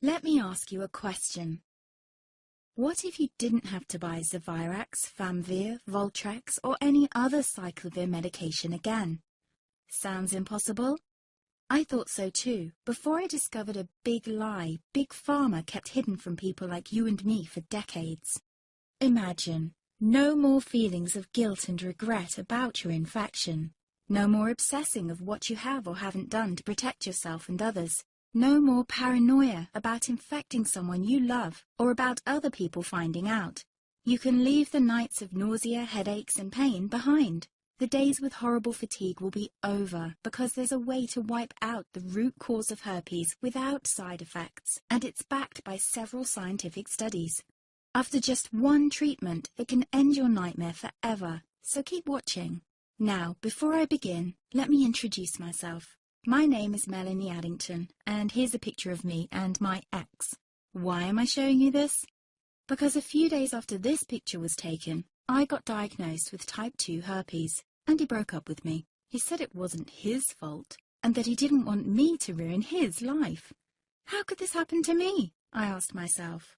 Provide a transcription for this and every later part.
Let me ask you a question. What if you didn't have to buy Zevirax, Famvir, Voltrex, or any other cyclovir medication again? Sounds impossible? I thought so too, before I discovered a big lie Big Pharma kept hidden from people like you and me for decades. Imagine, no more feelings of guilt and regret about your infection. No more obsessing of what you have or haven't done to protect yourself and others. No more paranoia about infecting someone you love or about other people finding out. You can leave the nights of nausea, headaches and pain behind. The days with horrible fatigue will be over because there's a way to wipe out the root cause of herpes without side effects, and it's backed by several scientific studies. After just one treatment, it can end your nightmare forever, so keep watching. Now, before I begin, let me introduce myself. My name is Melanie Addington, and here's a picture of me and my ex. Why am I showing you this? Because a few days after this picture was taken, I got diagnosed with type 2 herpes, and he broke up with me. He said it wasn't his fault, and that he didn't want me to ruin his life. How could this happen to me? I asked myself.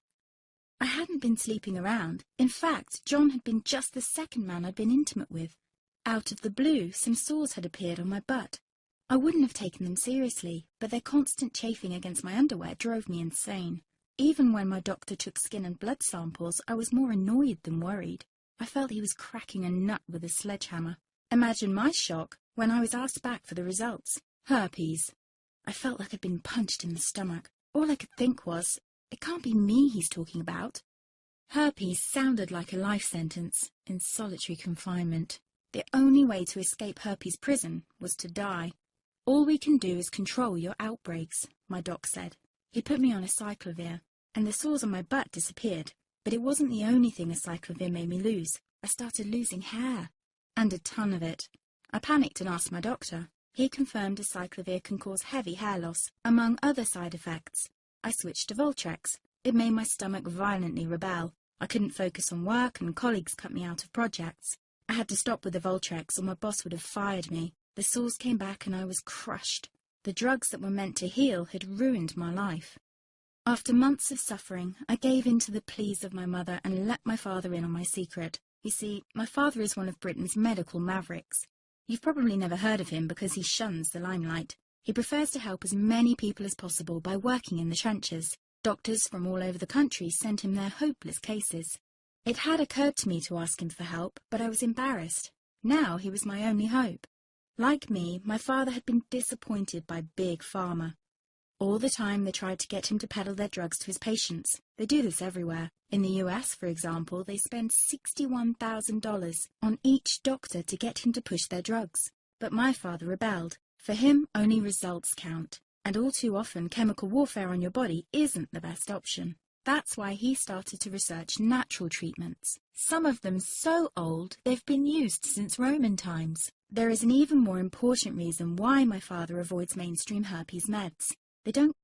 I hadn't been sleeping around. In fact, John had been just the second man I'd been intimate with. Out of the blue, some sores had appeared on my butt. I wouldn't have taken them seriously, but their constant chafing against my underwear drove me insane. Even when my doctor took skin and blood samples, I was more annoyed than worried. I felt he was cracking a nut with a sledgehammer. Imagine my shock when I was asked back for the results. Herpes. I felt like I'd been punched in the stomach. All I could think was, it can't be me he's talking about. Herpes sounded like a life sentence in solitary confinement. The only way to escape herpes prison was to die. All we can do is control your outbreaks, my doc said. He put me on a cyclovir, and the sores on my butt disappeared. But it wasn't the only thing a cyclovir made me lose. I started losing hair, and a ton of it. I panicked and asked my doctor. He confirmed a cyclovir can cause heavy hair loss, among other side effects. I switched to Voltrex. It made my stomach violently rebel. I couldn't focus on work, and colleagues cut me out of projects. I had to stop with the Voltrex, or my boss would have fired me. The sores came back and I was crushed. The drugs that were meant to heal had ruined my life. After months of suffering, I gave in to the pleas of my mother and let my father in on my secret. You see, my father is one of Britain's medical mavericks. You've probably never heard of him because he shuns the limelight. He prefers to help as many people as possible by working in the trenches. Doctors from all over the country sent him their hopeless cases. It had occurred to me to ask him for help, but I was embarrassed. Now he was my only hope. Like me, my father had been disappointed by Big Pharma. All the time they tried to get him to peddle their drugs to his patients. They do this everywhere. In the US, for example, they spend $61,000 on each doctor to get him to push their drugs. But my father rebelled. For him, only results count. And all too often, chemical warfare on your body isn't the best option. That's why he started to research natural treatments. Some of them so old, they've been used since Roman times. There is an even more important reason why my father avoids mainstream herpes meds. They don't